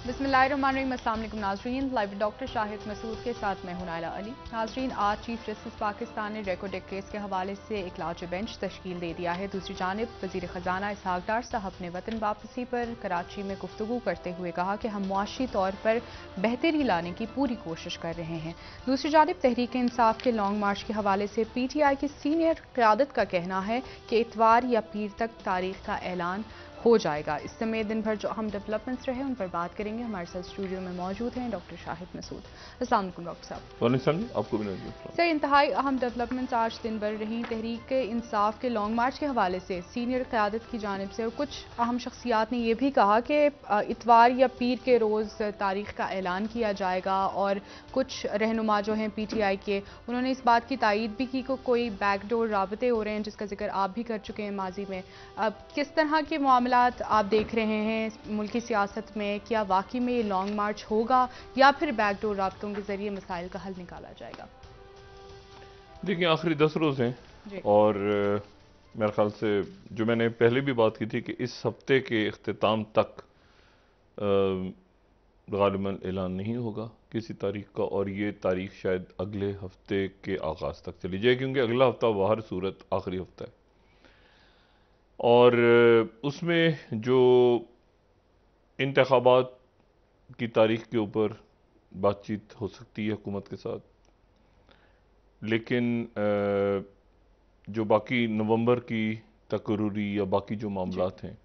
बिस्मिल्लाहिर्रहमानिर्रहीम। अस्सलाम वालेकुम नाज़रीन, लाइव डॉक्टर शाहिद मसूद के साथ मैं हूं नाइला अली। नाज़रीन, आज चीफ जस्टिस पाकिस्तान ने रेकॉर्ड केस के हवाले से एक लार्ज बेंच तश्कील दे दिया है। दूसरी जानिब वज़ीर ख़जाना इसहाक डार साहब ने वतन वापसी पर कराची में गुफ्तगू करते हुए कहा कि हम मुआशी तौर पर बेहतरी लाने की पूरी कोशिश कर रहे हैं। दूसरी जानिब तहरीक इंसाफ के लॉन्ग मार्च के हवाले से PTI की सीनियर क़यादत का कहना है कि इतवार या पीर तक तारीख का ऐलान हो जाएगा। इस समय दिन भर जो अहम डेवलपमेंट्स रहे उन पर बात करेंगे। हमारे साथ स्टूडियो में मौजूद हैं डॉक्टर शाहिद मसूद। अस्सलाम वालेकुम डॉक्टर साहब। आपको भी सर, इंतहाई अहम डेवलपमेंट्स आज दिन भर रही तहरीक इंसाफ के लॉन्ग मार्च के हवाले से सीनियर क़यादत की जानिब से, और कुछ अहम शख्सियात ने यह भी कहा कि इतवार या पीर के रोज़ तारीख का ऐलान किया जाएगा, और कुछ रहनुमा जो हैं PTI के, उन्होंने इस बात की तायीद भी की कि कोई बैकडोर राबते हो रहे हैं, जिसका जिक्र आप भी कर चुके हैं माजी में। किस तरह के मामलात आप देख रहे हैं मुल्की सियासत में? क्या वाकई में ये लॉन्ग मार्च होगा या फिर बैकडोर राब्तों के जरिए मसाइल का हल निकाला जाएगा? देखिए, आखिरी 10 रोज़ हैं और मेरे ख्याल से जो मैंने पहले भी बात की थी कि इस हफ्ते के इख्तिताम तक गालिबन ऐलान नहीं होगा किसी तारीख का, और ये तारीख शायद अगले हफ्ते के आगाज़ तक चली जाए, क्योंकि अगला हफ्ता बाहर सूरत आखिरी हफ्ता है और उसमें जो इंतखाबात की तारीख के ऊपर बातचीत हो सकती है हुकूमत के साथ, लेकिन जो बाकी नवंबर की तकरूरी या बाकी जो मामलात हैं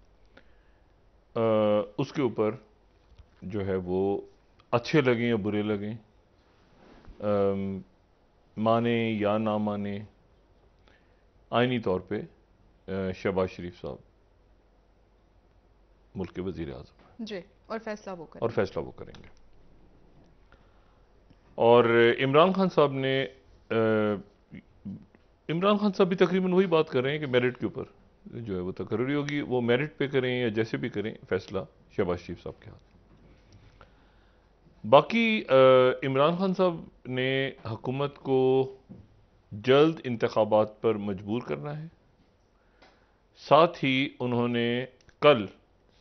उसके ऊपर जो है वो अच्छे लगें या बुरे लगें, माने या ना माने, आइनी तौर पे शहबाज शरीफ साहब मुल्क के वज़ीर आज़म जी, और फैसला वो करेंगे। और इमरान खान साहब ने इमरान खान साहब भी तकरीबन वही बात कर रहे हैं कि मेरिट के ऊपर जो है वो तकरीरी होगी, वो मेरिट पे करें या जैसे भी करें, फैसला शहबाज शरीफ साहब के हाथ। बाकी इमरान खान साहब ने हुकूमत को जल्द इंतखाबात पर मजबूर करना है। साथ ही उन्होंने कल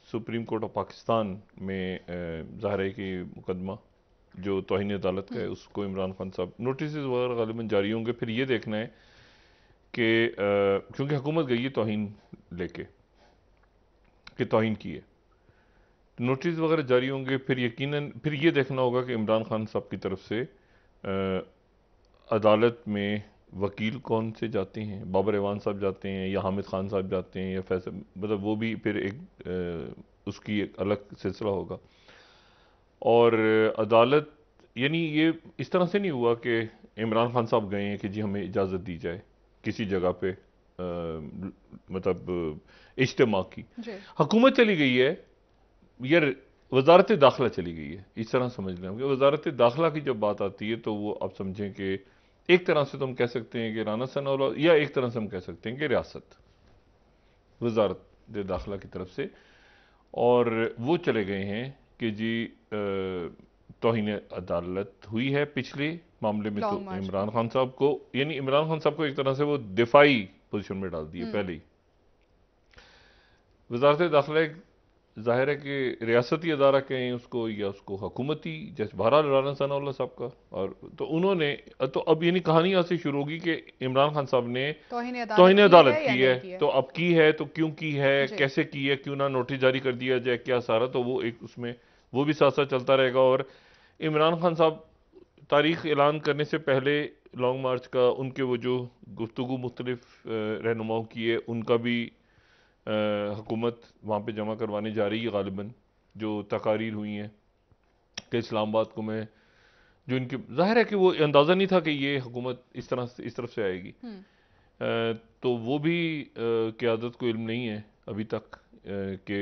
सुप्रीम कोर्ट ऑफ पाकिस्तान में ज़ाहिर है कि मुकदमा जो तौहीन अदालत का है उसको इमरान खान साहब नोटिस वगैरह गालिबन जारी होंगे। फिर ये देखना है कि क्योंकि हुकूमत गई है तौहीन लेके कि तौहीन की है, नोटिस वगैरह जारी होंगे। फिर यकीनन फिर ये देखना होगा कि इमरान खान साहब की तरफ से अदालत में वकील कौन से जाते हैं, बाबर एवान साहब जाते हैं या हामिद खान साहब जाते हैं या फैसल, मतलब वो भी फिर एक उसकी एक अलग सिलसिला होगा। और अदालत यानी ये इस तरह से नहीं हुआ कि इमरान खान साहब गए हैं कि जी हमें इजाज़त दी जाए किसी जगह पे मतलब इज्तिमा की, हुकूमत चली गई है, यार वजारत दाखिला चली गई है, इस तरह समझ लें। वजारत दाखिला की जब बात आती है तो वो आप समझें कि एक तरह से तो हम कह सकते हैं कि राना सनाउल्लाह, या एक तरह से हम कह सकते हैं कि रियासत वजारत दाखिला की तरफ से, और वो चले गए हैं कि जी तौहीन अदालत हुई है पिछले मामले में, तो इमरान खान साहब को, यानी इमरान खान साहब को एक तरह से वो दिफाई पोजीशन में डाल दिए पहले ही। वजारत दाखिला जाहिर है कि रियासती अदारा कहें उसको या उसको हुकूमती, जैसे बहरहाल राना सनाउल्लाह साहब का, और तो उन्होंने तो अब यानी कहानी यहाँ से शुरू होगी कि इमरान खान साहब ने तौहीन अदालत की है, तो अब की है तो क्यों की है, कैसे की है, क्यों ना नोटिस जारी कर दिया जाए, क्या सारा, तो वो एक उसमें वो भी साथ साथ चलता रहेगा। और इमरान खान साहब तारीख ऐलान करने से पहले लॉन्ग मार्च का उनके वो जो गुफ्तगू मुख्तलिफ रहनुमाओं की है उनका भी हुकूमत वहाँ पे जमा करवाने जा रही है। गालिबन जो तकारीर हुई हैं कि इस्लामाबाद को मैं जो इनके, जाहिर है कि वो अंदाज़ा नहीं था कि ये हुकूमत इस तरफ से आएगी, तो वो भी क़यादत को इल्म नहीं है अभी तक कि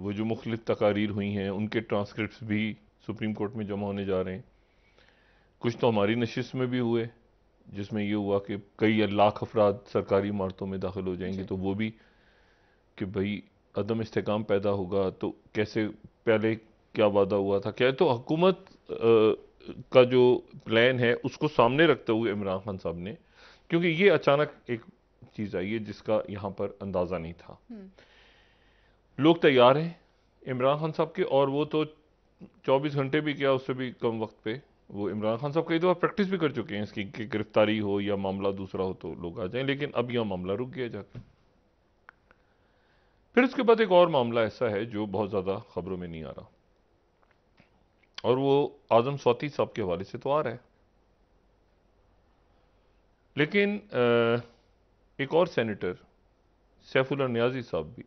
वो जो मुख्तलिफ तकारीर हुई हैं उनके ट्रांसक्रिप्ट्स भी सुप्रीम कोर्ट में जमा होने जा रहे हैं। कुछ तो हमारी नशिस्त में भी हुए जिसमें ये हुआ कि कई लाख अफराद सरकारी इमारतों में दाखिल हो जाएंगे, तो वो भी कि भाई अदम इस्तेकाम पैदा होगा, तो कैसे पहले क्या वादा हुआ था, क्या है, तो हुकूमत का जो प्लान है उसको सामने रखते हुए इमरान खान साहब ने, क्योंकि ये अचानक एक चीज़ आई है जिसका यहाँ पर अंदाज़ा नहीं था, लोग तैयार हैं इमरान खान साहब के, और वो तो 24 घंटे भी क्या, उससे भी कम वक्त पे वो इमरान खान साहब कई दफ़ा प्रैक्टिस भी कर चुके हैं इसकी कि गिरफ्तारी हो या मामला दूसरा हो तो लोग आ जाएं, लेकिन अब यह मामला रुक गया जाकर। फिर उसके बाद एक और मामला ऐसा है जो बहुत ज़्यादा खबरों में नहीं आ रहा, और वो आजम स्वाति साहब के हवाले से तो आ रहा है, लेकिन एक और सेनेटर सैफुल्लाह नियाज़ी साहब भी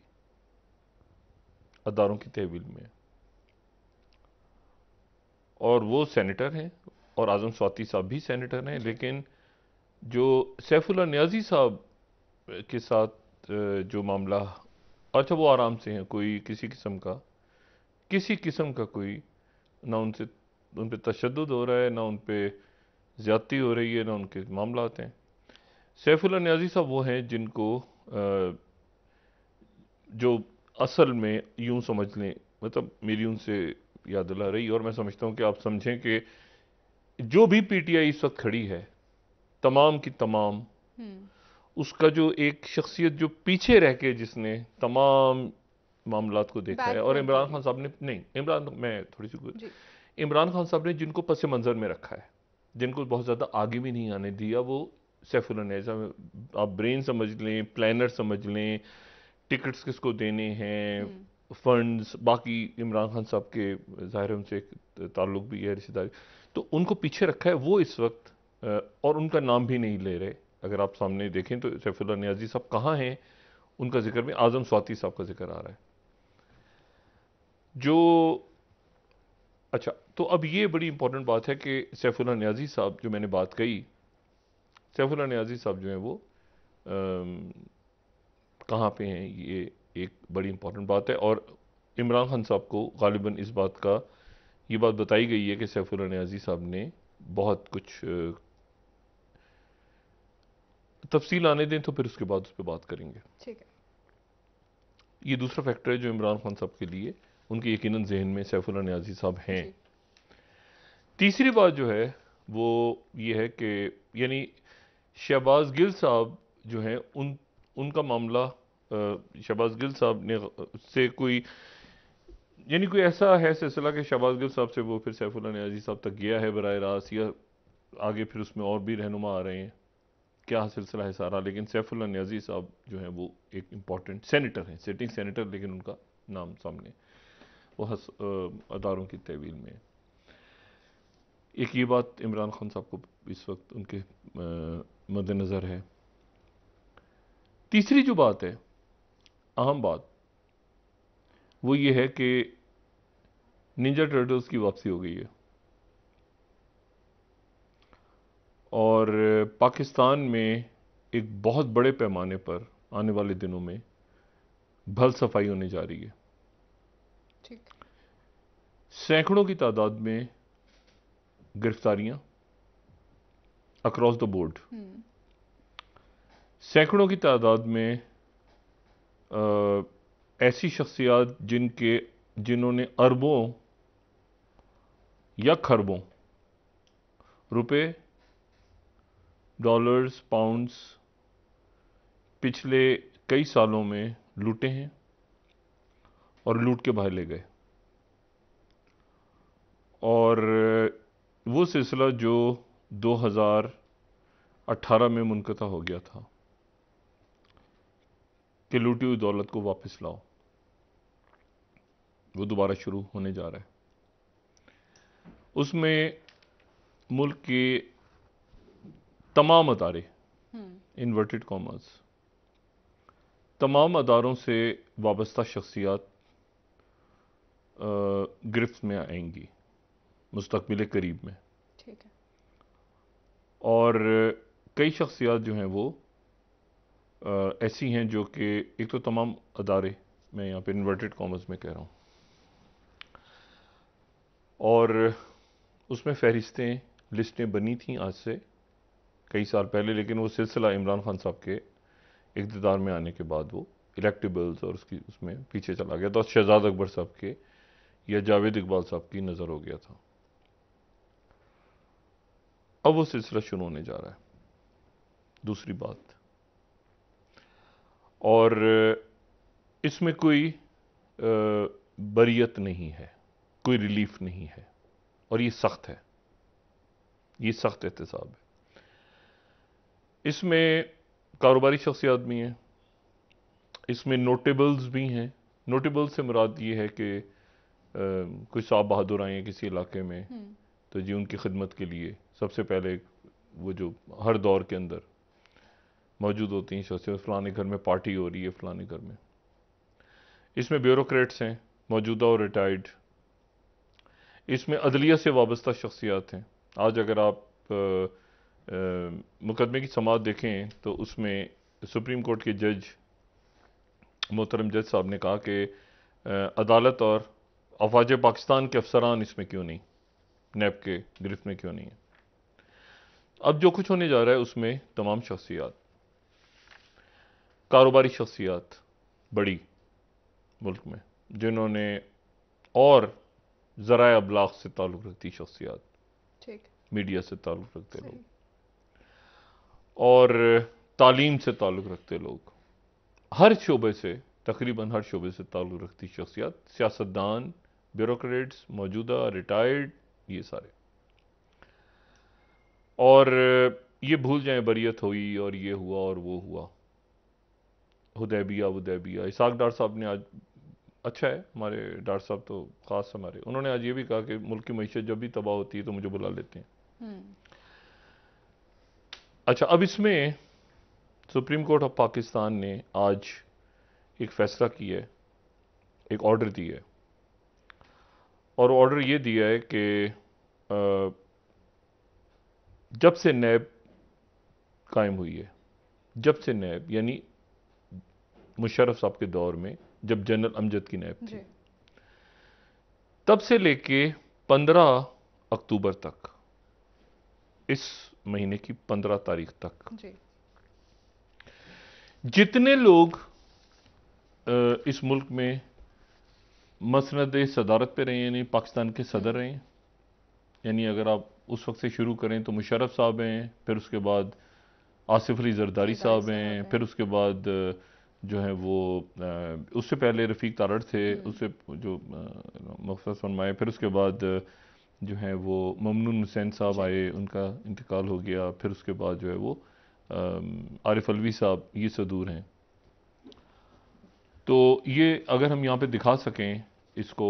अदारों की तहवील में है, और वो सेनेटर हैं और आजम स्वाति साहब भी सेनेटर हैं, लेकिन जो सैफुल्लाह नियाज़ी साहब के साथ जो मामला, अच्छा वो आराम से हैं, कोई किसी किस्म का कोई ना उन पे तशद्दुद हो रहा है, ना उन पे ज्यादती हो रही है, ना उनके मामला आते हैं। सैफुल्लाह नियाज़ी साहब वो हैं जिनको जो असल में यूं समझ लें, मतलब मेरी उनसे याद दिला रही, और मैं समझता हूं कि आप समझें कि जो भी पीटीआई इस वक्त खड़ी है, तमाम की तमाम, उसका जो एक शख्सियत जो पीछे रह के जिसने तमाम मामलात को देखा है, और इमरान खान साहब ने नहीं, मैं थोड़ी सी इमरान खान साहब ने जिनको पस मंजर में रखा है, जिनको बहुत ज़्यादा आगे भी नहीं आने दिया, वो सैफुल्लाह नियाज़ी। आप ब्रेन समझ लें, प्लानर समझ लें, टिकट्स किसको देने हैं, फंड्स, बाकी इमरान खान साहब के ज़ाहिर है उनसे एक ताल्लुक भी है, रिश्तेदारी, तो उनको पीछे रखा है वो इस वक्त, और उनका नाम भी नहीं ले रहे। अगर आप सामने देखें तो सैफुल्लाह नियाज़ी साहब कहाँ हैं, उनका जिक्र में आजम स्वाति साहब का जिक्र आ रहा है। जो अच्छा, तो अब ये बड़ी इंपॉर्टेंट बात है कि सैफुल्लाह नियाज़ी साहब, जो मैंने बात कही, सैफुल्लाह नियाज़ी साहब जो हैं वो कहाँ पे हैं, ये एक बड़ी इंपॉर्टेंट बात है, और इमरान खान साहब को गालिबन इस बात का, ये बात बताई गई है कि सैफुल्लाह नियाज़ी साहब ने बहुत कुछ तफसील आने दें तो फिर उसके बाद उस पर बात करेंगे। ठीक है। ये दूसरा फैक्टर है जो इमरान खान साहब के लिए उनके यकीनन जहन में सैफुल्लाह नियाज़ी साहब हैं। तीसरी बात जो है वो ये है कि यानी शहबाज गिल साहब जो हैं, उनका मामला, शहबाज गिल साहब ने से कोई, यानी कोई ऐसा है सिलसिला कि शहबाज गिल साहब से वो फिर सैफुल्लाह नियाज़ी साहब तक गया है बराह रास्त, या आगे फिर उसमें और भी रहनुमा आ रहे हैं, क्या सिलसिला है सारा। लेकिन सैफुल्लाह नियाज़ी साहब जो हैं वो एक इम्पॉर्टेंट सेनेटर हैं, सिटिंग सेनेटर, लेकिन उनका नाम सामने वो अदारों की तहवील में है। एक ये बात इमरान खान साहब को इस वक्त उनके मद्देनज़र है। तीसरी जो बात है, अहम बात, वो ये है कि निंजा टर्टल्स की वापसी हो गई है, और पाकिस्तान में एक बहुत बड़े पैमाने पर आने वाले दिनों में भल सफाई होने जा रही है। ठीक। सैकड़ों की तादाद में गिरफ्तारियां अक्रॉस द बोर्ड, सैकड़ों की तादाद में ऐसी शख्सियात जिन्होंने अरबों या खरबों रुपए, डॉलर्स, पाउंड्स पिछले कई सालों में लूटे हैं और लूट के बाहर ले गए। और वो सिलसिला जो 2018 में मुनक़ता हो गया था कि लूटी हुई दौलत को वापस लाओ, वो दोबारा शुरू होने जा रहा है। उसमें मुल्क के तमाम अदारे, इन्वर्टेड कॉमर्स, तमाम अदारों से वाबस्ता शख्सियात गिरफ्त में आएंगी मुस्तकबिल करीब में। ठीक है। और कई शख्सियात जो हैं वो ऐसी हैं जो कि, एक तो तमाम अदारे, मैं यहाँ पे इन्वर्टेड कॉमर्स में कह रहा हूँ, और उसमें फहरिस्तें, लिस्टें बनी थीं आज से कई साल पहले, लेकिन वो सिलसिला इमरान खान साहब के इक़्तिदार में आने के बाद वो इलेक्टेबल्स और उसमें पीछे चला गया था, शहजाद अकबर साहब के या जावेद इकबाल साहब की नज़र हो गया था। अब वो सिलसिला शुरू होने जा रहा है। दूसरी बात, और इसमें कोई बरियत नहीं है, कोई रिलीफ नहीं है, और ये सख्त है, ये सख्त एहतसाब है। इसमें कारोबारी शख्सियात भी हैं, इसमें नोटेबल्स भी हैं। नोटेबल्स से मुराद ये है कि कोई साहब बहादुर आए हैं किसी इलाके में, तो जी उनकी खिदमत के लिए सबसे पहले वो जो हर दौर के अंदर मौजूद होती हैं शख्सियत, फलाने घर में पार्टी हो रही है, फलाने घर में। इसमें ब्यूरोक्रेट्स हैं, मौजूदा और रिटायर्ड। इसमें अदलिया से वाबस्ता शख्सियात हैं। आज अगर आप मुकदमे की समाअत देखें तो उसमें सुप्रीम कोर्ट के जज, मोहतरम जज साहब ने कहा कि अदालत और अफवाज पाकिस्तान के अफसरान इसमें क्यों नहीं, नैब के गिरफ्त में क्यों नहीं है। अब जो कुछ होने जा रहा है उसमें तमाम शख्सियात, कारोबारी शख्सियात बड़ी मुल्क में, जिन्होंने और ज़राए अबलाग से ताल्लुक़ रखती शख्सियात, मीडिया से ताल्लुक़ रखते लोग और तालीम से ताल्लुक़ रखते लोग, हर शोबे से, तकरीबन हर शोबे से ताल्लुक़ रखती शख्सियात, सियासतदान, ब्यूरोक्रेट्स, मौजूदा, रिटायर्ड, ये सारे। और ये भूल जाएं बरियत हुई और ये हुआ और वो हुआ, हुदैबिया। इसाक डार साहब ने आज, अच्छा है हमारे डार साहब तो ख़ास हमारे, उन्होंने आज ये भी कहा कि मुल्क की मईशत जब भी तबाह होती है तो मुझे बुला लेते हैं। अच्छा, अब इसमें सुप्रीम कोर्ट ऑफ पाकिस्तान ने आज एक फैसला किया है, एक ऑर्डर दिया है, और ऑर्डर ये दिया है कि जब से नैब कायम हुई है, जब से नैब यानी मुशर्रफ साहब के दौर में जब जनरल अमजद की नैब थी, तब से लेके 15 अक्टूबर तक, इस महीने की 15 तारीख तक जितने लोग इस मुल्क में मसनद सदारत पे रहे, यानी पाकिस्तान के सदर रहे, यानी अगर आप उस वक्त से शुरू करें तो मुशर्रफ साहब हैं, फिर उसके बाद आसिफ अली जरदारी साहब हैं, फिर उसके बाद जो है वो उससे पहले रफ़ीक तारड़ थे, उससे जो मग़फ़िरत फरमाए, फिर उसके बाद जो है वो ममनून हुसैन साहब आए, उनका इंतकाल हो गया, फिर उसके बाद जो है वो आरिफ अलवी साहब, ये सदूर हैं। तो ये अगर हम यहाँ पे दिखा सकें इसको,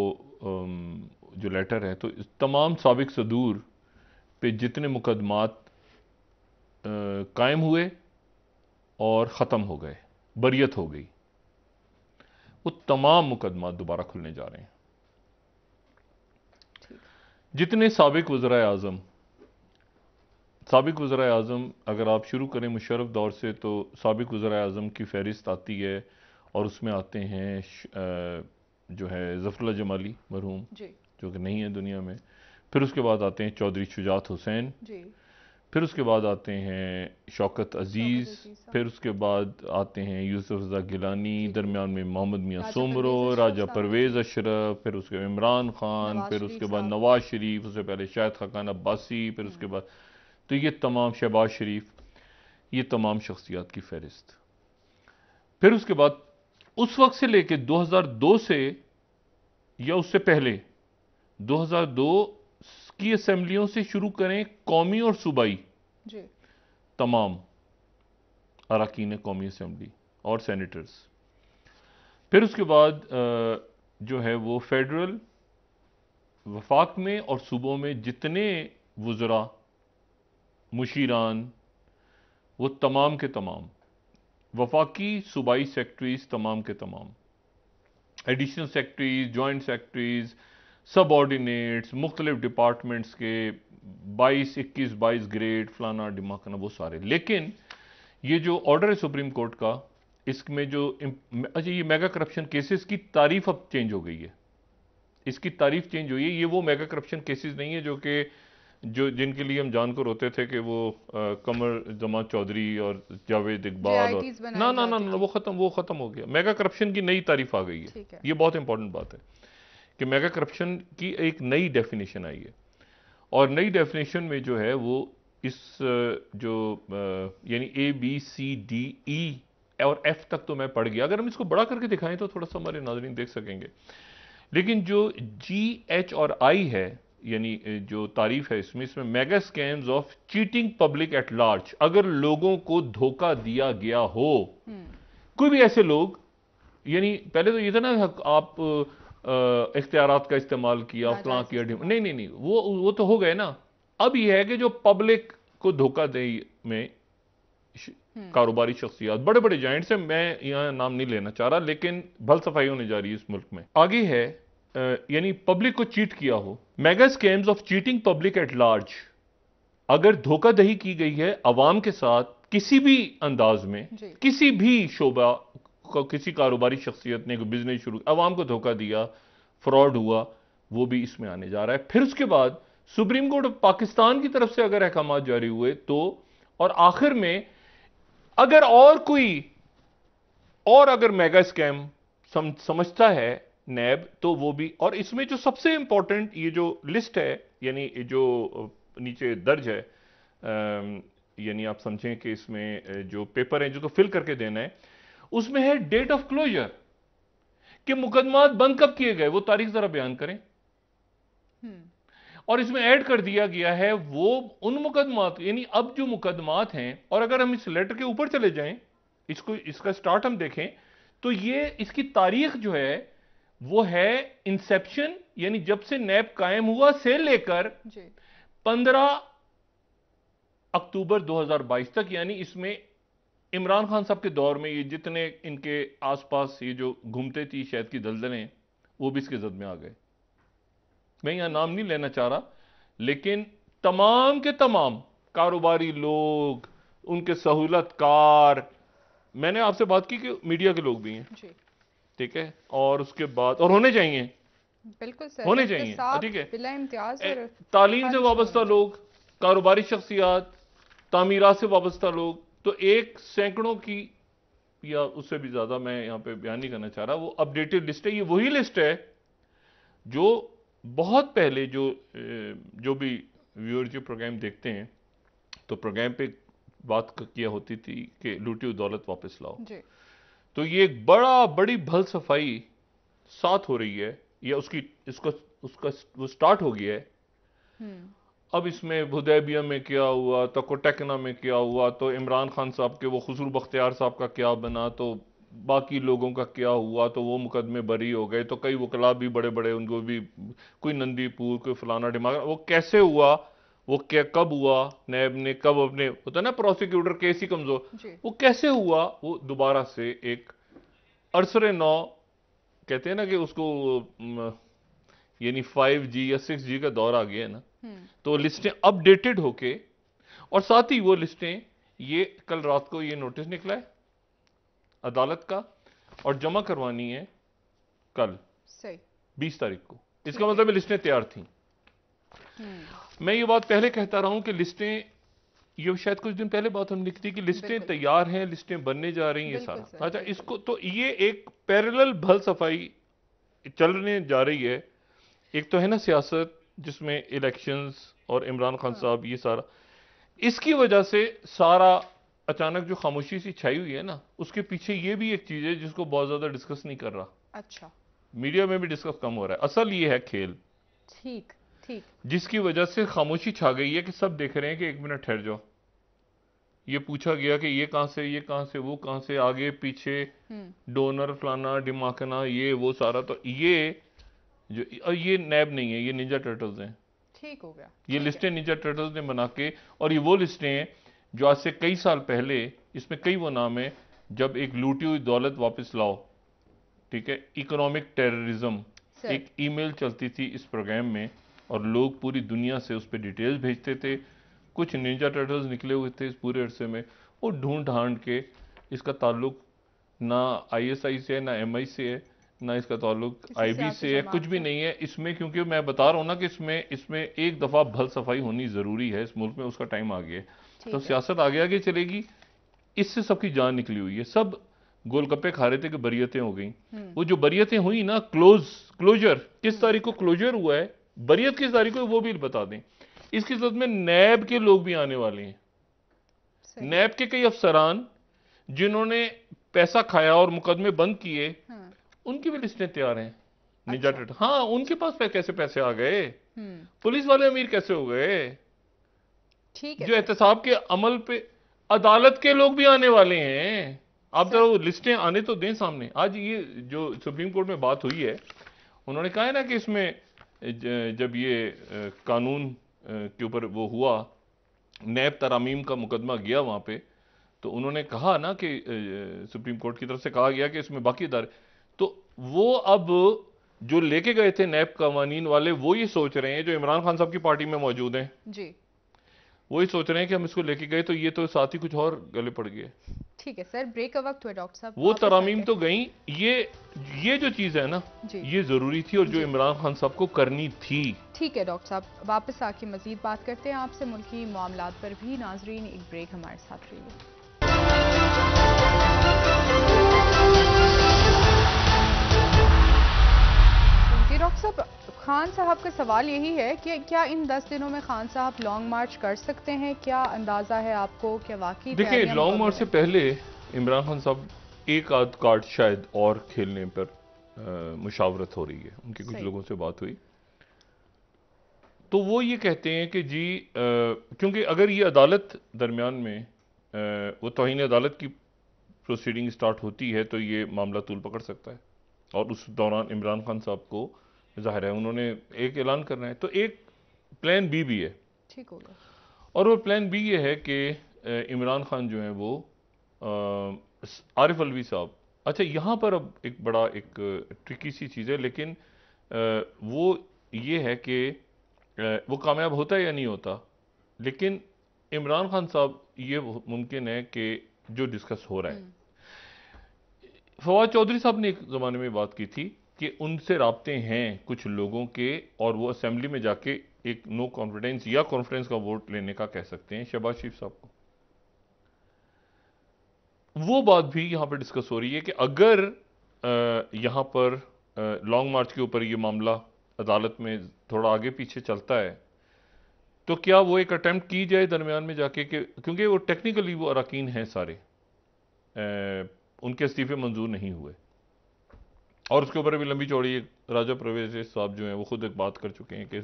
जो लेटर है, तो तमाम साबिक सदूर पे जितने मुकदमात कायम हुए और ख़त्म हो गए, बरियत हो गई, वो तमाम मुकदमात दोबारा खुलने जा रहे हैं। जितने साबिक वज़राए आज़म, अगर आप शुरू करें मुशर्रफ दौर से, तो साबिक वज़राए आज़म की फहरिस्त आती है और उसमें आते हैं जो है ज़फ़रुल्लाह जमाली मरहूम, जो कि नहीं है दुनिया में, फिर उसके बाद आते हैं चौधरी शुजात हुसैन, फिर उसके बाद आते हैं शौकत अजीज़, फिर उसके बाद आते हैं यूसुफ रज़ा गिलानी, दरमियान में मोहम्मद मियाँ सोमरो, राजा परवेज़ अशरफ, फिर उसके इमरान खान, फिर उसके बाद नवाज शरीफ, उससे पहले शाहिद खाकान अब्बासी, फिर उसके बाद तो ये तमाम, शहबाज शरीफ, ये तमाम शख्सियात की फहरिस्त। फिर उसके बाद उस वक्त से लेके 2002 से या उससे पहले 2002 की असेंबलियों से शुरू करें, कौमी और सूबाई तमाम अरकान कौमी असेंबली और सेनेटर्स, फिर उसके बाद जो है वो फेडरल, वफाक में और सूबों में जितने वुज़रा, मुशीरान, वो तमाम के तमाम, वफाकी सूबाई सेक्रेटरीज तमाम के तमाम, एडिशनल सेक्रेटरीज, जॉइंट सेक्रेटरीज, सब ऑर्डिनेट्स, मुख्तलिफ डिपार्टमेंट्स के 22 ग्रेड, फलाना डिमाकना, वो सारे। लेकिन ये जो ऑर्डर है सुप्रीम कोर्ट का, इसमें जो अच्छा, ये मेगा करप्शन केसेस की तारीफ अब चेंज हो गई है, इसकी तारीफ चेंज हुई है। ये वो मेगा करप्शन केसेस नहीं है जो जिनके लिए हम जानकर होते थे कि वो कमर जमा चौधरी और जावेद इकबाल और ना, वो खत्म हो गया। मेगा करप्शन की नई तारीफ आ गई है। ये बहुत इंपॉर्टेंट बात है कि मेगा करप्शन की एक नई डेफिनेशन आई है, और नई डेफिनेशन में जो है वो इस जो यानी ABCDE और F तक तो मैं पढ़ गया। अगर हम इसको बड़ा करके दिखाएं तो थोड़ा सा हमारे नाज़रीन देख सकेंगे। लेकिन जो जी एच और आई है, यानी जो तारीफ है इसमें mega scams of cheating public at large, अगर लोगों को धोखा दिया गया हो, कोई भी ऐसे लोग, यानी पहले तो ये था ना आप इख्तियारात का इस्तेमाल किया, फलां किया, नहीं नहीं नहीं, वो तो हो गए ना। अब ये है कि जो पब्लिक को धोखा दे में कारोबारी शख्सियात, बड़े बड़े जाइंट्स हैं, मैं यहां नाम नहीं लेना चाह रहा, लेकिन भल सफाई होने जा रही है इस मुल्क में। आगे है यानी पब्लिक को चीट किया हो, mega scams of cheating public at large, अगर धोखाधड़ी की गई है अवाम के साथ किसी भी अंदाज में, किसी भी शोबा, किसी कारोबारी शख्सियत ने कोई बिजनेस शुरू, अवाम को धोखा दिया, फ्रॉड हुआ, वो भी इसमें आने जा रहा है। फिर उसके बाद सुप्रीम कोर्ट ऑफ पाकिस्तान की तरफ से अगर अहकाम जारी हुए तो, और आखिर में अगर और कोई और अगर मेगा स्कैम समझता है नैब, तो वो भी। और इसमें जो सबसे इंपॉर्टेंट ये जो लिस्ट है, यानी जो नीचे दर्ज है, यानी आप समझें कि इसमें जो पेपर है जिसको फिल करके देना है, उसमें है डेट ऑफ क्लोजर, कि मुकदमात बंद कब किए गए, वो तारीख जरा बयान करें। और इसमें ऐड कर दिया गया है वो उन मुकदमात, यानी अब जो मुकदमात हैं, और अगर हम इस लेटर के ऊपर चले जाएं, इसका स्टार्ट हम देखें, तो ये इसकी तारीख जो है वो है इंसेप्शन, यानी जब से नैब कायम हुआ से लेकर 15 अक्टूबर 2022 तक। यानी इसमें इमरान खान साहब के दौर में ये जितने इनके आसपास ये जो घूमते थी शहद की दलदलें, वो भी इसके जद में आ गए। मैं यहां नाम नहीं लेना चाह रहा, लेकिन तमाम के तमाम कारोबारी लोग, उनके सहूलतकार, मैंने आपसे बात की कि मीडिया के लोग भी हैं, ठीक है, और उसके बाद और होने चाहिए, बिल्कुल सर, होने चाहिए, ठीक है, बिला इम्तियाज, तालीम से वाबस्ता लोग, कारोबारी शख्सियात, तामीरात से वाबस्ता लोग, तो एक सैकड़ों की या उससे भी ज्यादा, मैं यहां पे बयान नहीं करना चाह रहा, वो अपडेटेड लिस्ट है। ये वही लिस्ट है जो बहुत पहले जो भी व्यूअर जो प्रोग्राम देखते हैं, तो प्रोग्राम पे बात किया होती थी कि लूटी हुई दौलत वापस लाओ जी। तो ये एक बड़ी भल सफाई साथ हो रही है, या उसका वो स्टार्ट हो गया है। अब इसमें हुदैबिया में क्या हुआ, तो कोटकना में क्या हुआ, तो इमरान खान साहब के वो खुसरू बख्तियार साहब का क्या बना, तो बाकी लोगों का क्या हुआ, तो वो मुकदमे बरी हो गए, तो कई वकला भी बड़े बड़े, उनको भी कोई नंदीपुर, कोई फलाना डिमाग, वो कैसे हुआ, वो क्या कब हुआ, नैब ने कब अपने, होता है ना प्रोसिक्यूटर केस ही कमजोर, वो कैसे हुआ, वो दोबारा से एक अरसरे नौ कहते हैं ना कि उसको यानी 5G या 6G का दौर आ गया है ना, तो लिस्टें अपडेटेड होके, और साथ ही वो लिस्टें, ये कल रात को ये नोटिस निकला है अदालत का, और जमा करवानी है कल 20 तारीख को। इसका मतलब लिस्टें तैयार थी। मैं ये बात पहले कहता रहा हूं कि लिस्टें, ये शायद कुछ दिन पहले बात हम लिखती कि लिस्टें तैयार हैं, लिस्टें बनने जा रही हैं, सारा। अच्छा, इसको तो ये एक पैरेलल भल सफाई चलने जा रही है। एक तो है ना सियासत, जिसमें इलेक्शंस और इमरान खान साहब, ये सारा, इसकी वजह से सारा अचानक जो खामोशी सी छाई हुई है ना, उसके पीछे ये भी एक चीज है जिसको बहुत ज्यादा डिस्कस नहीं कर रहा। अच्छा, मीडिया में भी डिस्कस कम हो रहा है। असल ये है खेल, ठीक ठीक, जिसकी वजह से खामोशी छा गई है कि सब देख रहे हैं कि एक मिनट ठहर जाओ, ये पूछा गया कि ये कहां से, ये कहां से, वो कहां से, आगे पीछे डोनर, फलाना डिमाकना, ये वो सारा, तो ये नैब नहीं है, ये निंजा टर्टल्स हैं। ठीक हो गया, ये लिस्टें निंजा टर्टल्स ने बना के, और ये वो लिस्टें हैं जो आज से कई साल पहले, इसमें कई वो नाम है, जब एक लूटी हुई दौलत वापस लाओ, ठीक है, इकोनॉमिक टेररिज्म, एक ईमेल चलती थी इस प्रोग्राम में, और लोग पूरी दुनिया से उस पर डिटेल्स भेजते थे। कुछ निंजा टर्टल्स निकले हुए थे इस पूरे अरसे में, वो ढूंढ ढांड के, इसका ताल्लुक ना ISI से है, ना MI से है, ना इसका ताल्लुक IB से है, कुछ भी नहीं है इसमें। क्योंकि मैं बता रहा हूं ना कि इसमें एक दफा भल सफाई होनी जरूरी है इस मुल्क में, उसका टाइम आ गया है। तो सियासत आगे आगे चलेगी, इससे सबकी जान निकली हुई है। सब गोलगप्पे खा रहे थे कि बरियतें हो गई। वो जो बरियतें हुई ना, क्लोजर किस तारीख को क्लोजर हुआ है, बरियत किस तारीख को, वो भी बता दें। इसकी जरूरत में नैब के लोग भी आने वाले हैं, नैब के कई अफसरान जिन्होंने पैसा खाया और मुकदमे बंद किए, उनकी भी लिस्टें तैयार हैं। निंजा टेरर, हाँ उनके पास कैसे पैसे आ गए, हम्म, पुलिस वाले अमीर कैसे हो गए, ठीक है जो सर। एहतसाब के अमल पे अदालत के लोग भी आने वाले हैं। आप जरा वो लिस्टें आने तो दें सामने। आज ये जो सुप्रीम कोर्ट में बात हुई है, उन्होंने कहा है ना कि इसमें जब ये कानून के ऊपर वो हुआ, नैब तरामीम का मुकदमा गया वहां पे, तो उन्होंने कहा ना कि सुप्रीम कोर्ट की तरफ से कहा गया कि इसमें बाकी इदारे, तो वो अब जो लेके गए थे नैब कवानीन वाले, वो ये सोच रहे हैं, जो इमरान खान साहब की पार्टी में मौजूद हैं, जी वो ही सोच रहे हैं कि हम इसको लेके गए तो ये तो साथ ही कुछ और गले पड़ गए। ठीक है सर, ब्रेक का वक्त हुआ डॉक्टर साहब, वो वापस तरामीम आते तो गई, ये जो चीज है ना, जी। ये जरूरी थी और जो जी। इमरान खान साहब को करनी थी। ठीक है डॉक्टर साहब, वापस आके मजीद बात करते हैं आपसे मुल्की मामलात पर भी। नाजरीन एक ब्रेक हमारे साथ रहिए। जी डॉक्टर साहब, खान साहब का सवाल यही है कि क्या इन 10 दिनों में खान साहब लॉन्ग मार्च कर सकते हैं? क्या अंदाजा है आपको, क्या वाकई देखिए, तैयारियां लॉन्ग मार्च मुकम्मल से हैं? पहले इमरान खान साहब एक आध कार्ड शायद और खेलने पर मुशावरत हो रही है, उनके कुछ सही। लोगों से बात हुई, तो वो ये कहते हैं कि जी क्योंकि अगर ये अदालत दरमियान में वो तौहीन अदालत की प्रोसीडिंग स्टार्ट होती है तो ये मामला तूल पकड़ सकता है, और उस दौरान इमरान खान साहब को जाहिर है उन्होंने एक ऐलान करना है, तो एक प्लान बी भी है। ठीक हो गया। और वो प्लान बी ये है कि इमरान खान जो है वो आरिफ अलवी साहब, अच्छा यहाँ पर अब एक बड़ा एक ट्रिकी सी चीज़ है, लेकिन वो ये है कि वो कामयाब होता है या नहीं होता, लेकिन इमरान खान साहब ये मुमकिन है कि जो डिस्कस हो रहा है, फवाद चौधरी साहब ने एक ज़माने में बात की थी कि उनसे राब्ते हैं कुछ लोगों के, और वो असेंबली में जाके एक नो कॉन्फिडेंस या कॉन्फ्रेंस का वोट लेने का कह सकते हैं शहबाज शरीफ साहब को। वो बात भी यहां पर डिस्कस हो रही है कि अगर यहां पर लॉन्ग मार्च के ऊपर ये मामला अदालत में थोड़ा आगे पीछे चलता है, तो क्या वो एक अटेम्प्ट की जाए दरमियान में जाके कि, क्योंकि वो टेक्निकली वो अरकान हैं सारे, उनके इस्तीफे मंजूर नहीं हुए, और उसके ऊपर भी लंबी चौड़ी एक राजा परवेज साहब जो हैं वो खुद एक बात कर चुके हैं कि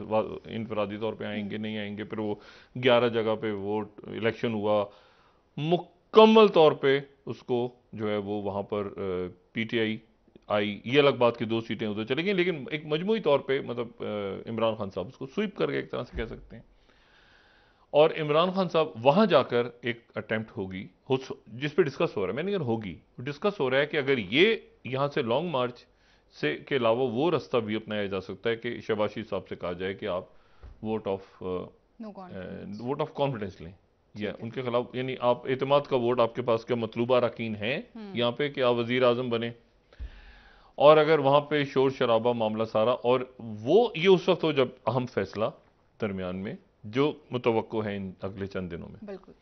इनफरादी तौर पे आएंगे नहीं आएंगे, फिर वो 11 जगह पे वोट इलेक्शन हुआ, मुकम्मल तौर पे उसको जो है वो वहाँ पर पीटीआई आई, ये अलग बात की 2 सीटें उधर चली गई, लेकिन एक मजमूई तौर पे मतलब इमरान खान साहब उसको स्वीप कर गए एक तरह से कह सकते हैं। और इमरान खान साहब वहां जाकर एक अटेम्प्ट होगी जिस पे डिस्कस हो रहा है, मैंने कहा होगी, डिस्कस हो रहा है कि अगर ये यहां से लॉन्ग मार्च से के अलावा वो रास्ता भी अपनाया जा सकता है कि शहबाज शरीफ साहब से कहा जाए कि आप वोट ऑफ कॉन्फिडेंस लें, या उनके खिलाफ, यानी आप एतमाद का वोट, आपके पास क्या मतलूबा अरकान है यहाँ पे कि आप वजीर आजम बने, और अगर वहां पे शोर शराबा मामला सारा, और वो ये उस वक्त हो जब अहम फैसला दरमियान में जो मुतवक्को है इन अगले चंद दिनों में। बिल्कुल।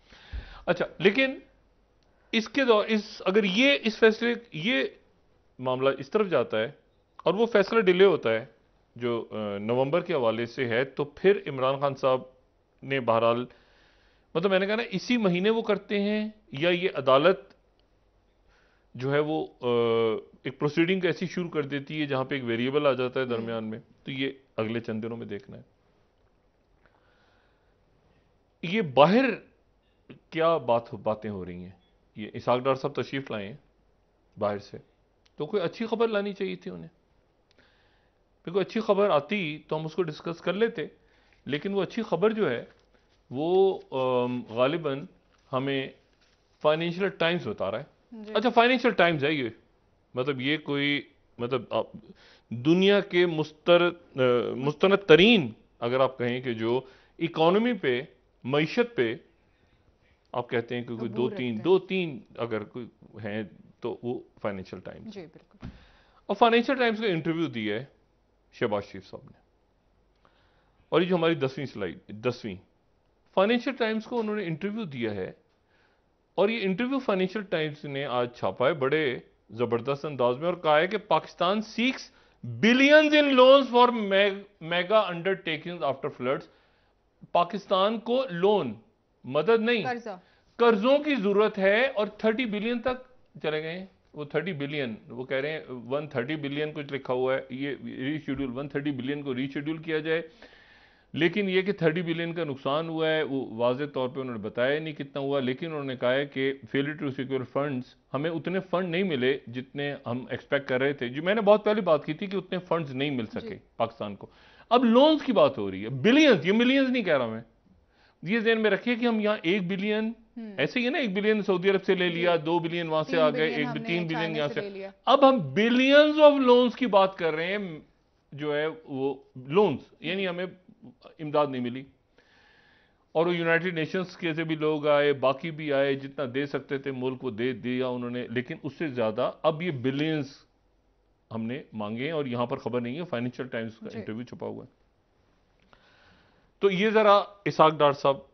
अच्छा, लेकिन इसके दौर अगर ये इस फैसले ये मामला इस तरफ जाता है और वो फैसला डिले होता है जो नवंबर के हवाले से है, तो फिर इमरान खान साहब ने बहरहाल, मतलब मैंने कहा ना, इसी महीने वो करते हैं, या ये अदालत जो है वो एक प्रोसीडिंग ऐसी शुरू कर देती है जहां पे एक वेरिएबल आ जाता है दरमियान में, तो ये अगले चंद दिनों में देखना है। ये बाहर क्या बातें हो रही हैं, ये इसहाक डार साहब तशरीफ लाए हैं बाहर से, तो कोई अच्छी खबर लानी चाहिए थी उन्हें, फिर कोई अच्छी खबर आती तो हम उसको डिस्कस कर लेते, लेकिन वो अच्छी खबर जो है वो गालिबन हमें फाइनेंशियल टाइम्स बता रहा है। अच्छा, फाइनेंशियल टाइम्स है ये, मतलब ये कोई, मतलब दुनिया के मुस्तनद तरीन अगर आप कहें कि जो इकोनॉमी पे, मईशत पे आप कहते हैं कि कोई दो तीन अगर कोई हैं तो वो फाइनेंशियल टाइम्स। जी बिल्कुल। और फाइनेंशियल टाइम्स का इंटरव्यू दिया है शहबाज शरीफ साहब ने, और ये जो हमारी 10वीं स्लाइड, 10वीं फाइनेंशियल टाइम्स को उन्होंने इंटरव्यू दिया है, और ये इंटरव्यू फाइनेंशियल टाइम्स ने आज छापा है बड़े जबरदस्त अंदाज में, और कहा है कि Pakistan seeks billions in loans for mega undertakings after floods. Pakistan को लोन, मदद नहीं, कर्जों की जरूरत है, और 30 बिलियन तक चले गए। वो 30 बिलियन, वो कह रहे हैं 130 बिलियन कुछ लिखा हुआ है, ये रीशेड्यूल 130 बिलियन को रीशेड्यूल किया जाए। लेकिन ये कि 30 बिलियन का नुकसान हुआ है वो वाज़ेह तौर पे उन्होंने बताया नहीं कितना हुआ, लेकिन उन्होंने कहा है कि फेलियर टू सिक्योर फंड्स, हमें उतने फंड नहीं मिले जितने हम एक्सपेक्ट कर रहे थे। जो मैंने बहुत पहले बात की थी कि उतने फंड्स नहीं मिल सके पाकिस्तान को। अब लोन्स की बात हो रही है, बिलियंस, ये मिलियंस नहीं कह रहा मैं। ये ज़हन में रखिए कि हम यहाँ 1 बिलियन, ऐसे ही है ना, 1 बिलियन सऊदी अरब से ले लिया, 2 बिलियन वहां से आ गए, 3 बिलियन यहाँ से, अब हम बिलियंस ऑफ लोन्स की बात कर रहे हैं, जो है वो लोन्स, यानी हमें इमदाद नहीं मिली। और वो यूनाइटेड नेशंस के से भी लोग आए, बाकी भी आए, जितना दे सकते थे मुल्क को दे दिया उन्होंने, लेकिन उससे ज्यादा अब ये बिलियंस हमने मांगे हैं। और यहां पर खबर नहीं है, फाइनेंशियल टाइम्स का इंटरव्यू छुपा हुआ है। तो ये जरा इसहाक डार साहब,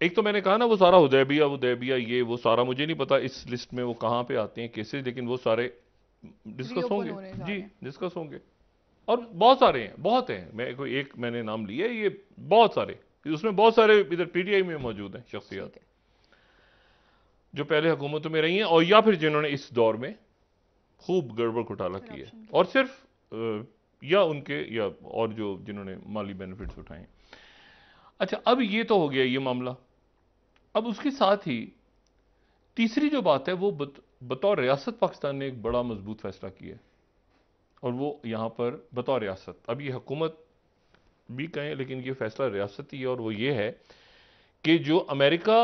एक तो मैंने कहा ना वो सारा हुदैबिया ये वो सारा, मुझे नहीं पता इस लिस्ट में वो कहां पे आते हैं केसेस, लेकिन वो सारे डिस्कस होंगे जी, डिस्कस होंगे। और बहुत सारे हैं, बहुत हैं, मैं कोई एक मैंने नाम लिया, ये बहुत सारे, उसमें बहुत सारे इधर पीटीआई में मौजूद हैं शख्सियत जो पहले हुकूमतों में रही हैं और या फिर जिन्होंने इस दौर में खूब गड़बड़ घोटाला किया है, और सिर्फ या उनके या और जो जिन्होंने माली बेनिफिट्स उठाए। अच्छा, अब ये तो हो गया ये मामला। अब उसके साथ ही तीसरी जो बात है वो बतौर रियासत पाकिस्तान ने एक बड़ा मजबूत फैसला किया है, और वो यहां पर बतौर रियासत, अब ये हुकूमत भी कहें लेकिन ये फैसला रियासती है, और वो ये है कि जो अमेरिका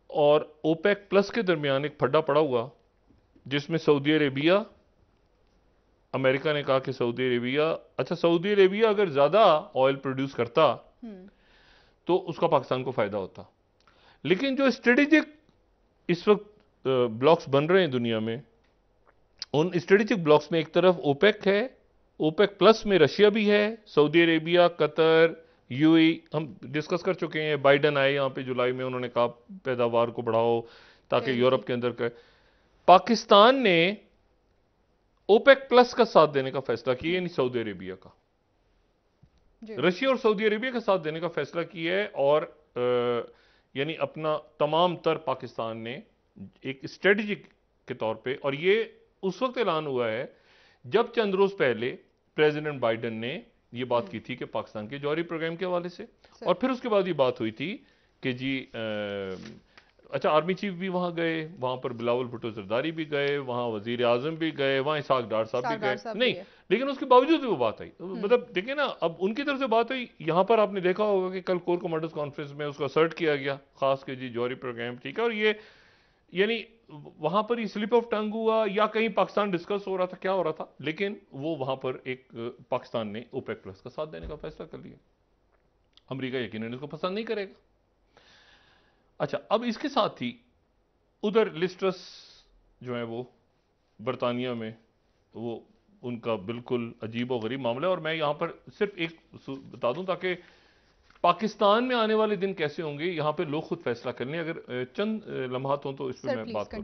और ओपेक प्लस के दरमियान एक फड्डा पड़ा हुआ, जिसमें सऊदी अरेबिया, अमेरिका ने कहा कि सऊदी अरेबिया, अच्छा सऊदी अरेबिया अगर ज्यादा ऑयल प्रोड्यूस करता तो उसका पाकिस्तान को फायदा होता। लेकिन जो स्ट्रेटेजिक इस वक्त ब्लॉक्स बन रहे हैं दुनिया में, उन स्ट्रेटेजिक ब्लॉक्स में एक तरफ ओपेक है, ओपेक प्लस में रशिया भी है, सऊदी अरेबिया, कतर, यूएई, हम डिस्कस कर चुके हैं। बाइडन आए यहाँ पे जुलाई में, उन्होंने कहा पैदावार को बढ़ाओ ताकि यूरोप के अंदर का। पाकिस्तान ने ओपेक प्लस का साथ देने का फैसला किया, यानी सऊदी अरेबिया का, रशिया और सऊदी अरेबिया का साथ देने का फैसला किया है, और यानी अपना तमाम तर पाकिस्तान ने एक स्ट्रेटेजिक के तौर पे, और ये उस वक्त ऐलान हुआ है जब चंद रोज पहले प्रेसिडेंट बाइडन ने ये बात की थी कि पाकिस्तान के जौहरी प्रोग्राम के हवाले से, और फिर उसके बाद ये बात हुई थी कि जी अच्छा आर्मी चीफ भी वहां गए, वहां पर बिलावल भुट्टो जरदारी भी गए, वहां वजीर आजम भी गए, वहां इसहाक डार साहब भी गए, नहीं, लेकिन उसके बावजूद भी वो बात आई। मतलब देखिए ना, अब उनकी तरफ से बात हुई। यहां पर आपने देखा होगा कि कल कोर कमांडर्स कॉन्फ्रेंस में उसको असर्ट किया गया खास के जी जौहरी प्रोग्राम ठीक है, और ये यानी वहां पर ही स्लिप ऑफ टंग हुआ या कहीं पाकिस्तान डिस्कस हो रहा था, क्या हो रहा था, लेकिन वो वहां पर एक पाकिस्तान ने ओपेक प्लस का साथ देने का फैसला कर लिया। अमेरिका यकीनन इसको पसंद नहीं करेगा। अच्छा, अब इसके साथ ही उधर लिस्ट्रस जो है वो बरतानिया में, वो उनका बिल्कुल अजीब और गरीब मामला है। और मैं यहां पर सिर्फ एक बता दूं ताकि पाकिस्तान में आने वाले दिन कैसे होंगे यहां पे लोग खुद फैसला कर लें। अगर चंद लम्हात हों तो इस पर मैं बात करूं।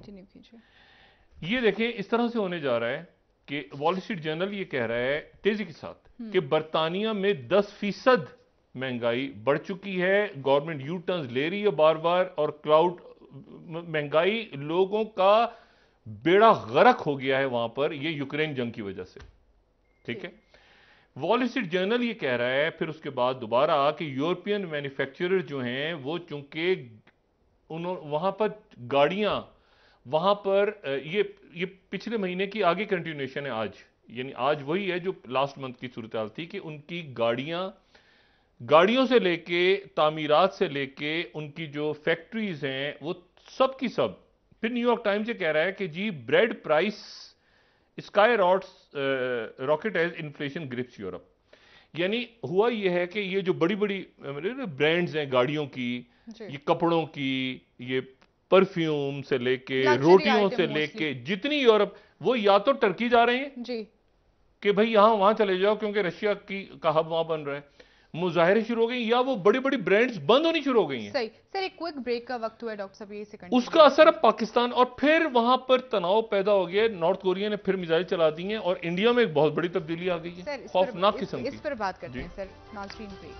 ये देखें, इस तरह से होने जा रहा है कि वॉल स्ट्रीट जर्नल ये कह रहा है तेजी के साथ कि बरतानिया में 10% महंगाई बढ़ चुकी है, गवर्नमेंट यू टर्न्स ले रही है बार बार, और क्लाउड महंगाई लोगों का बेड़ा गर्क हो गया है वहां पर, ये यूक्रेन जंग की वजह से। ठीक है, वॉल स्ट्रीट जर्नल ये कह रहा है फिर उसके बाद दोबारा कि यूरोपियन मैन्युफैक्चरर जो हैं वो चूंकि वहां पर गाड़ियां, वहां पर ये पिछले महीने की आगे कंटिन्यूएशन है आज, यानी आज वही है जो लास्ट मंथ की सूरत हाल थी कि उनकी गाड़ियों से लेके तामीरात से लेके उनकी जो फैक्ट्रीज हैं वो सब की सब। फिर न्यूयॉर्क टाइम्स ये कह रहा है कि जी bread price skyrocket as inflation grips Europe. यानी हुआ ये है कि ये जो बड़ी बड़ी ब्रांड्स हैं गाड़ियों की, ये कपड़ों की, ये परफ्यूम से लेके रोटियों से लेके जितनी यूरोप, वो या तो टर्की जा रहे हैं जी कि भाई यहां वहां चले जाओ क्योंकि रशिया का हब वहां बन रहा है, मुजाहिरे शुरू हो गई, या वो बड़ी बड़ी ब्रांड्स बंद होनी शुरू हो गई हैं। सही सर, एक क्विक ब्रेक का वक्त हुआ है डॉक्टर साहब, ये सेकंड उसका असर अब पाकिस्तान, और फिर वहां पर तनाव पैदा हो गया, नॉर्थ कोरिया ने फिर मिसाइल चला दी हैं और इंडिया में एक बहुत बड़ी तब्दीली आ गई है खौफनाक किस्म की। इस पर बात करते हैं सर, नाज़रीन ब्रेक।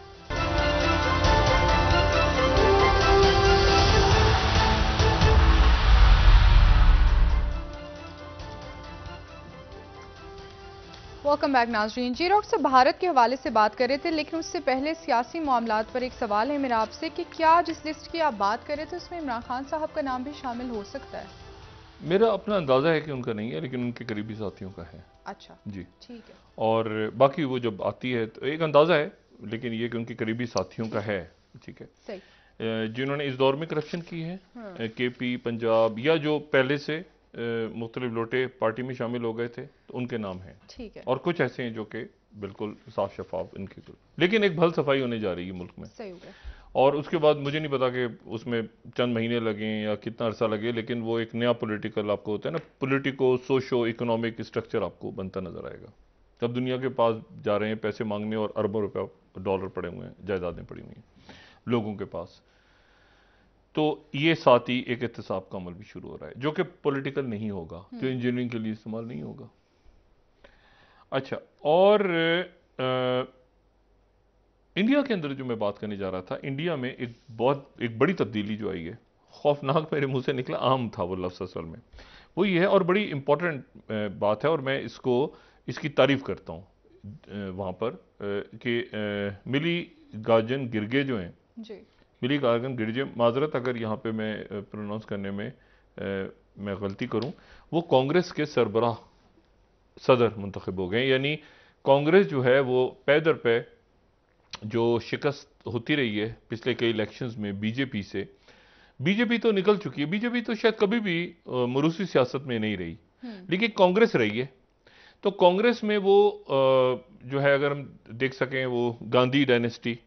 वेलकम बैक नाज़रीन। जी डॉक्टर साहब, भारत के हवाले से बात कर रहे थे, लेकिन उससे पहले सियासी मामलात पर एक सवाल है मेरा आपसे कि क्या जिस लिस्ट की आप बात कर रहे थे उसमें इमरान खान साहब का नाम भी शामिल हो सकता है? मेरा अपना अंदाज़ा है कि उनका नहीं है, लेकिन उनके करीबी साथियों का है। अच्छा, जी। ठीक है। और बाकी वो जब आती है तो एक अंदाज़ा है, लेकिन ये कि उनके करीबी साथियों का है। ठीक है। सही। जिन्होंने इस दौर में करप्शन की है, केपी, पंजाब, या जो पहले से मुख्तलिफ लोटे पार्टी में शामिल हो गए थे, तो उनके नाम हैं। ठीक है। और कुछ ऐसे हैं जो कि बिल्कुल साफ शफाफ इनके, लेकिन एक भल सफाई होने जा रही है मुल्क में। सही हो गया। और उसके बाद मुझे नहीं पता कि उसमें चंद महीने लगे या कितना अरसा लगे, लेकिन वो एक नया पॉलिटिकल आपको होता है ना, पॉलिटिको सोशो इकोनॉमिक स्ट्रक्चर आपको बनता नजर आएगा। तब दुनिया के पास जा रहे हैं पैसे मांगने और अरबों रुपया डॉलर पड़े हुए हैं, जायदादें पड़ी हुई हैं लोगों के पास। तो ये साथ ही एक एहतसाब का अमल भी शुरू हो रहा है जो कि पॉलिटिकल नहीं होगा, जो इंजीनियरिंग के लिए इस्तेमाल नहीं होगा। अच्छा, और इंडिया के अंदर जो मैं बात करने जा रहा था, इंडिया में एक बड़ी तब्दीली जो आई है, खौफनाक मेरे मुंह से निकला, आम था वो लफ्ज़ असल में, वो ये है, और बड़ी इंपॉर्टेंट बात है, और मैं इसकी तारीफ करता हूँ वहाँ पर कि मिली गार्जन गिरगे जो हैं, जी। मिली गार्जन गिरजे, माजरत अगर यहाँ पे मैं प्रोनाउंस करने में मैं गलती करूँ, वो कांग्रेस के सरबराह सदर मुंतखब हो गए। यानी कांग्रेस जो है वो पैदर पे जो शिकस्त होती रही है पिछले कई इलेक्शंस में बीजेपी से, बीजेपी तो निकल चुकी है, बीजेपी तो शायद कभी भी मरूसी सियासत में नहीं रही, लेकिन कांग्रेस रही है। तो कांग्रेस में वो जो है, अगर हम देख सकें, वो गांधी डायनेस्टी,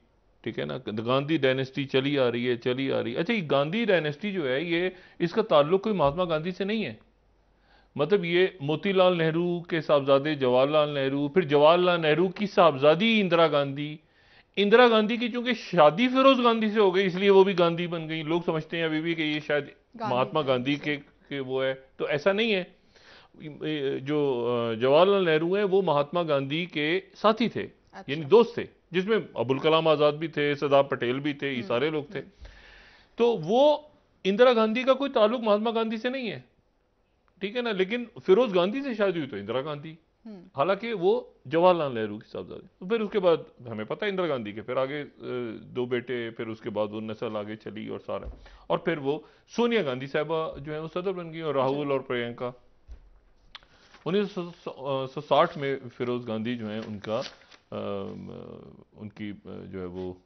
ठीक है ना, गांधी डायनेस्टी चली आ रही है, चली आ रही है। अच्छा, ये गांधी डायनेस्टी जो है, ये इसका ताल्लुक कोई महात्मा गांधी से नहीं है। मतलब ये मोतीलाल नेहरू के साहबजादे जवाहरलाल नेहरू, फिर जवाहरलाल नेहरू की साहबजादी इंदिरा गांधी, इंदिरा गांधी की चूंकि शादी फिरोज गांधी से हो गई, इसलिए वो भी गांधी बन गई। लोग समझते हैं अभी भी कि ये शायद महात्मा गांधी के वो है, तो ऐसा नहीं है। जो जवाहरलाल नेहरू हैं वो महात्मा गांधी के साथी थे। अच्छा। यानी दोस्त थे, जिसमें अबुल कलाम आजाद भी थे, सरदार पटेल भी थे, ये सारे लोग थे। तो वो इंदिरा गांधी का कोई ताल्लुक महात्मा गांधी से नहीं है, ठीक है ना, लेकिन फिरोज गांधी से शादी हुई तो इंदिरा गांधी, हालांकि वो जवाहरलाल नेहरू की साहबजादी। तो फिर उसके बाद हमें पता है इंदिरा गांधी के फिर आगे दो बेटे, फिर उसके बाद वो नस्ल आगे चली और सारा, और फिर वो सोनिया गांधी साहबा जो है वो सदर बन गई, और राहुल और प्रियंका। 1960 में फिरोज गांधी जो है उनकी जो है वो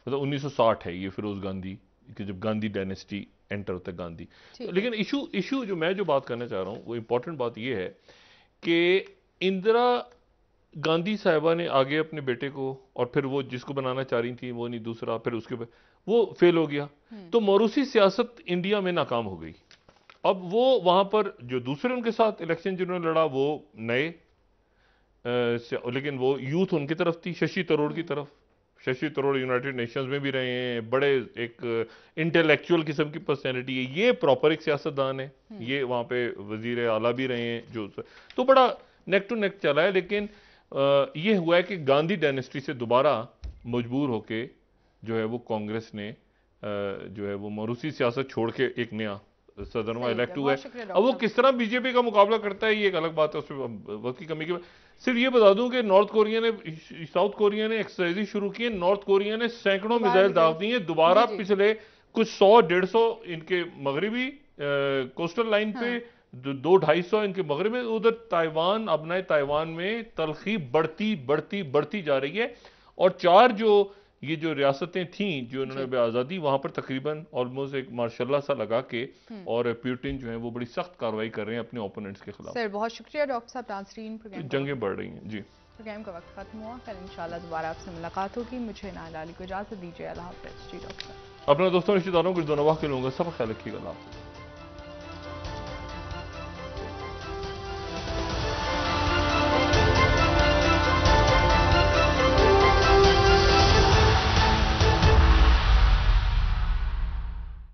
मतलब 1960 है ये फिरोज गांधी कि जब गांधी डायनेस्टी एंटर होता है गांधी। लेकिन इशू जो बात करना चाह रहा हूं, वो इंपॉर्टेंट बात ये है कि इंदिरा गांधी साहिबा ने आगे अपने बेटे को, और फिर वो जिसको बनाना चाह रही थी वो नहीं, दूसरा, फिर उसके बाद वो फेल हो गया, तो मौरूसी सियासत इंडिया में नाकाम हो गई। अब वो वहां पर जो दूसरे उनके साथ इलेक्शन जिन्होंने लड़ा वो नए, लेकिन वो यूथ उनकी तरफ थी, शशि थरूर की तरफ। शशि थरूर यूनाइटेड नेशंस में भी रहे हैं, बड़े एक इंटेलेक्चुअल किस्म की पर्सनैलिटी है, ये प्रॉपर एक सियासतदान है, ये वहां पे वजीर आला भी रहे हैं, जो तो बड़ा नेक टू नेक चला है। लेकिन ये हुआ है कि गांधी डायनेस्टी से दोबारा मजबूर होके जो है वो कांग्रेस ने जो है वो मरूसी सियासत छोड़ के एक नया सदर में इलेक्ट हुआ है। अब वो किस तरह बीजेपी का मुकाबला करता है ये एक अलग बात है, उसमें वक्त की कमी की। सिर्फ ये बता दूं कि साउथ कोरिया ने एक्सरसाइज शुरू की है, नॉर्थ कोरिया ने सैकड़ों मिसाइल दाग दी है दोबारा, पिछले कुछ 100-150 इनके मगरबी कोस्टल लाइन पे, 200-250 इनके मगरब में, उधर ताइवान, अपने ताइवान में तलखी बढ़ती बढ़ती बढ़ती जा रही है। और चार ये जो रियासतें थीं जो इन्होंने आज़ादी, वहां पर तकरीबन ऑलमोस्ट एक मार्शल्ला सा लगा के, और पुतिन जो है वो बड़ी सख्त कार्रवाई कर रहे हैं अपने ओपोनेंट्स के खिलाफ। सर बहुत शुक्रिया डॉक्टर साहब, नाज़रीन जंगें बढ़ रही हैं। जी, प्रोग्राम का वक्त खत्म हुआ, कल इंशाल्लाह दोबारा आपसे मुलाकात होगी। मुझे नाहिल अली को इजाजत दीजिए, अल्लाह हाफ़िज़। जी डॉक्टर साहब, अपने दोस्तों रिश्तेदारों को दुआ के लूंगा, सब ख्याल रखिएगा।